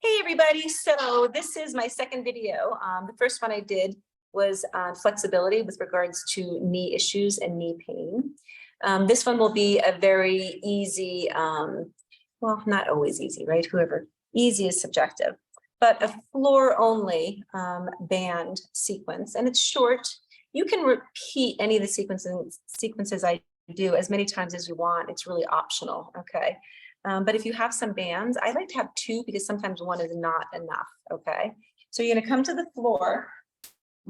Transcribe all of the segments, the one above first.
Hey everybody, so this is my second video. The first one I did was on flexibility with regards to knee issues and knee pain. This one will be a very easy, well, not always easy, right? Easy is subjective, but a floor only band sequence, and it's short. You can repeat any of the sequences I do as many times as you want. It's really optional, okay? But if you have some bands, I like to have two because sometimes one is not enough, okay? So you're gonna come to the floor,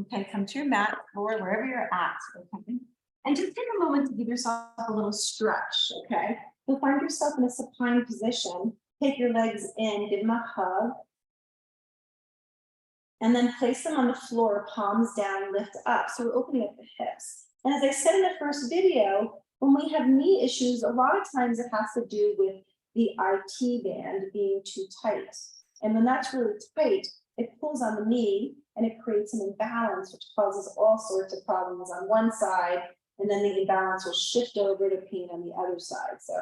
okay? Come to your mat, floor, wherever you're at, okay? And just take a moment to give yourself a little stretch, okay? You'll find yourself in a supine position. Take your legs in, give them a hug. And then place them on the floor, palms down, lift up. So we're opening up the hips. And as I said in the first video, when we have knee issues, a lot of times it has to do with the IT band being too tight. And when that's really tight, it pulls on the knee and it creates an imbalance, which causes all sorts of problems on one side. And then the imbalance will shift over to pain on the other side. So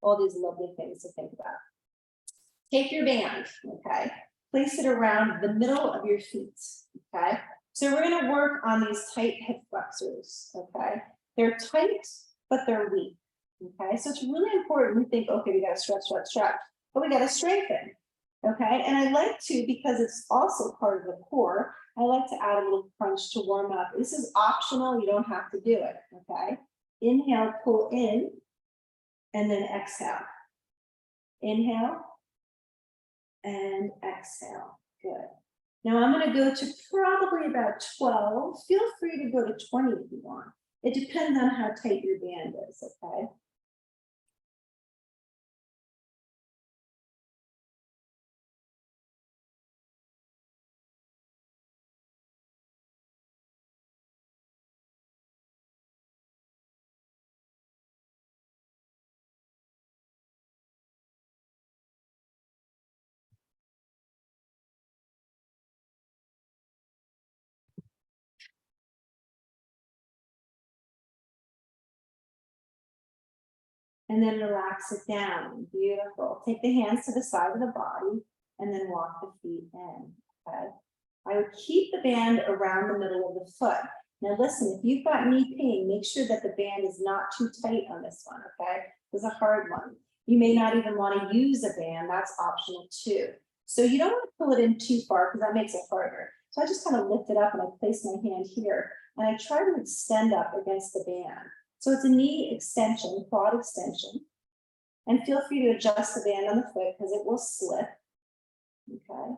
all these lovely things to think about. Take your band, okay? Place it around the middle of your feet, okay? So we're gonna work on these tight hip flexors, okay? They're tight, but they're weak, okay? So it's really important we think, okay, we gotta stretch, but we gotta strengthen, okay? And I like to, because it's also part of the core, I like to add a little crunch to warm up. This is optional, you don't have to do it, okay? Inhale, pull in, and then exhale. Inhale, and exhale. Good. Now I'm going to go to probably about 12. Feel free to go to 20 if you want. It depends on how tight your band is, okay? And then relax it down. Beautiful. Take the hands to the side of the body and then walk the feet in, okay? I would keep the band around the middle of the foot. Now listen, if you've got knee pain, make sure that the band is not too tight on this one, okay? It's a hard one. You may not even want to use a band, that's optional too. So you don't want to pull it in too far because that makes it harder. So I just kind of lift it up and I place my hand here and I try to extend up against the band. So it's a knee extension, quad extension. And feel free to adjust the band on the foot because it will slip, okay?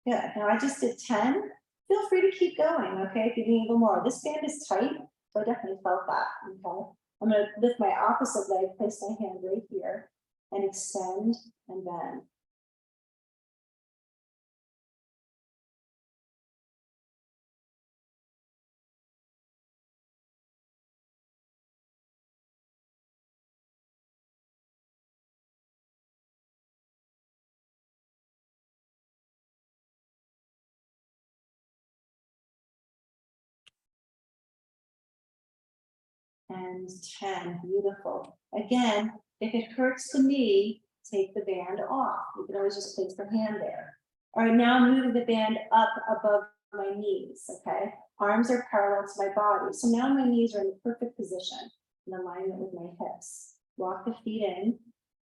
Good. Now I just did 10. Feel free to keep going, okay? If you need a little more. This band is tight, so I definitely felt that, okay? I'm going to lift my opposite leg, place my hand right here, and extend and bend. And 10, beautiful. Again, if it hurts the knee, take the band off. You can always just place the hand there. All right, now I'm moving the band up above my knees, okay? Arms are parallel to my body. So now my knees are in the perfect position in alignment with my hips. Walk the feet in.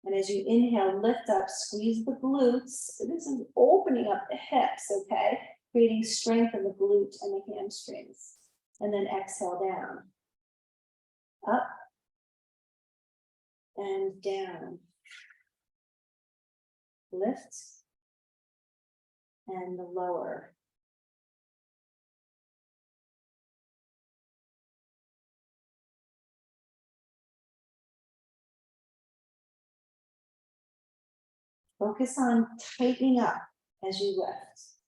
And as you inhale, lift up, squeeze the glutes. This is opening up the hips, okay? Creating strength in the glute and the hamstrings. And then exhale down. Up and down. Lift and lower. Focus on tightening up as you lift.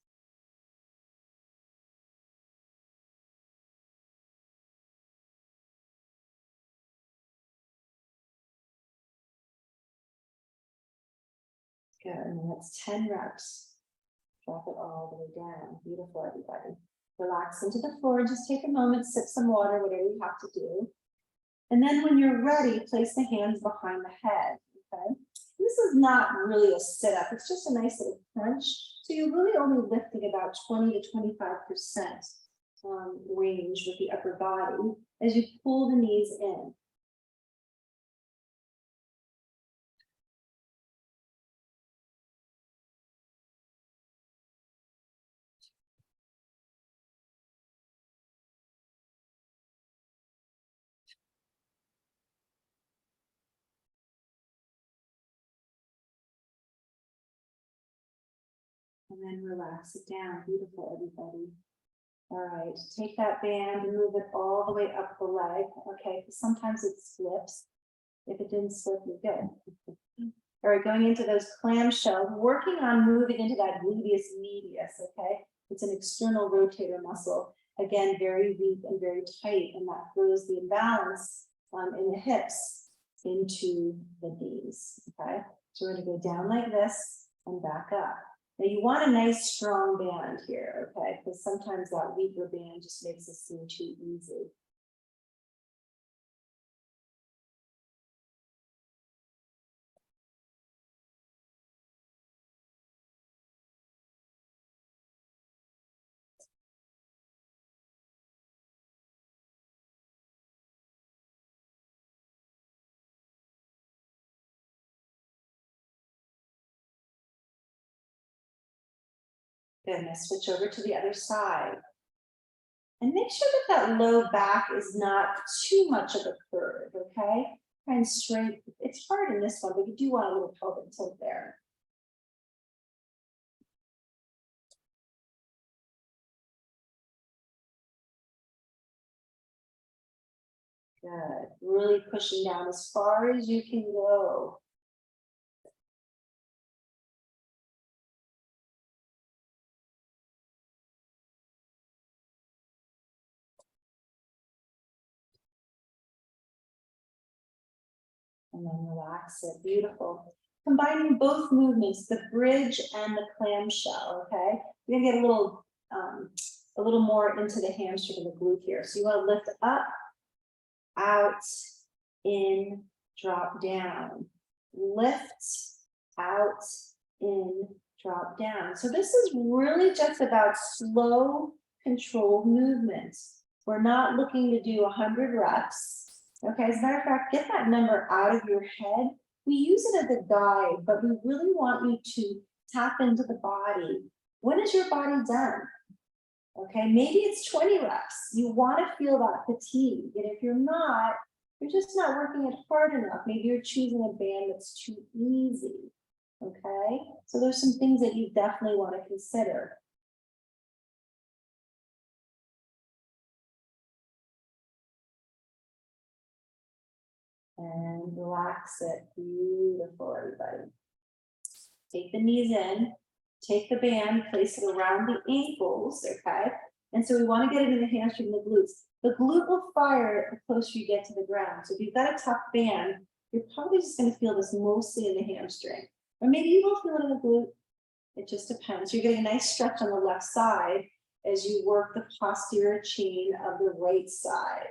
Good, and then that's 10 reps. Drop it all the way down. Beautiful, everybody. Relax into the floor. Just take a moment, sip some water, whatever you have to do. And then when you're ready, place the hands behind the head, okay? This is not really a sit-up. It's just a nice little crunch. So you're really only lifting about 20 to 25% range with the upper body as you pull the knees in. And then relax it down. Beautiful, everybody. All right, take that band and move it all the way up the leg. Okay, sometimes it slips. If it didn't slip, you're good. All right, going into those clamshells, working on moving into that gluteus medius, okay? It's an external rotator muscle. Again, very weak and very tight, and that throws the imbalance in the hips into the knees, okay? So we're gonna go down like this and back up. Now you want a nice strong band here, okay? Because sometimes that weaker band just makes it seem too easy. Good, now switch over to the other side. And make sure that that low back is not too much of a curve, okay? Try and straight, it's hard in this one, but you do want a little pelvic tilt there. Good, really pushing down as far as you can go. And then relax it, beautiful. Combining both movements, the bridge and the clamshell, okay? We're gonna get a little more into the hamstring and the glute here. So you wanna lift up, out, in, drop down. Lift, out, in, drop down. So this is really just about slow, controlled movements. We're not looking to do 100 reps. Okay, as a matter of fact, get that number out of your head. We use it as a guide, but we really want you to tap into the body. When is your body done? Okay, maybe it's 20 reps. You want to feel that fatigue. And if you're not, you're just not working it hard enough. Maybe you're choosing a band that's too easy. Okay, so there's some things that you definitely want to consider. And relax it. Beautiful, everybody. Take the knees in, take the band, place it around the ankles, okay? And so we want to get it in the hamstring and the glutes. The glute will fire the closer you get to the ground. So if you've got a tough band, you're probably just going to feel this mostly in the hamstring. Or maybe you will feel it in the glute. It just depends. You're getting a nice stretch on the left side as you work the posterior chain of the right side.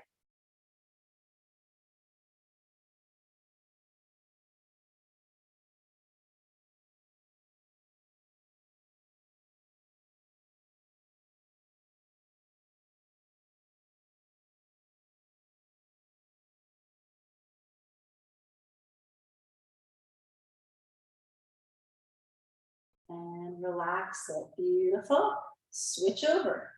And relax it. Beautiful. Switch over.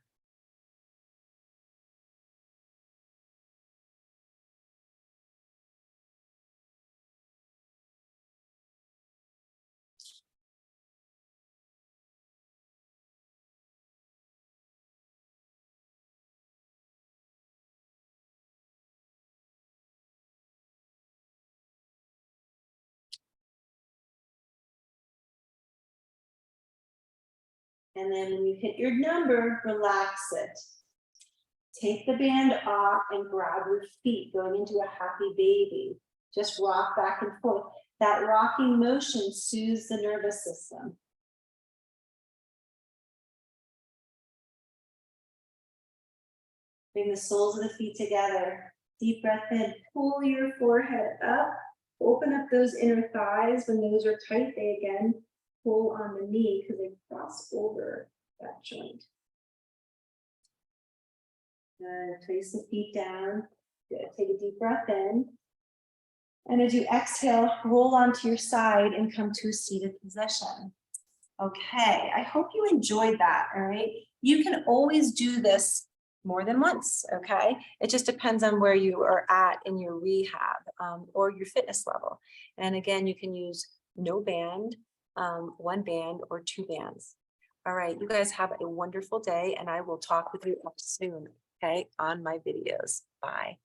And then when you hit your number, relax it. Take the band off and grab your feet, going into a happy baby. Just rock back and forth. That rocking motion soothes the nervous system. Bring the soles of the feet together. Deep breath in, pull your forehead up, open up those inner thighs. When those are tight, they again pull on the knee because they cross over that joint. Good. Place the feet down. Good. Take a deep breath in. And as you exhale, roll onto your side and come to a seated position. Okay, I hope you enjoyed that, all right? You can always do this more than once, okay? It just depends on where you are at in your rehab or your fitness level. And again, you can use no band, one band, or two bands. All right, you guys have a wonderful day, and I will talk with you up soon, okay, on my videos. Bye.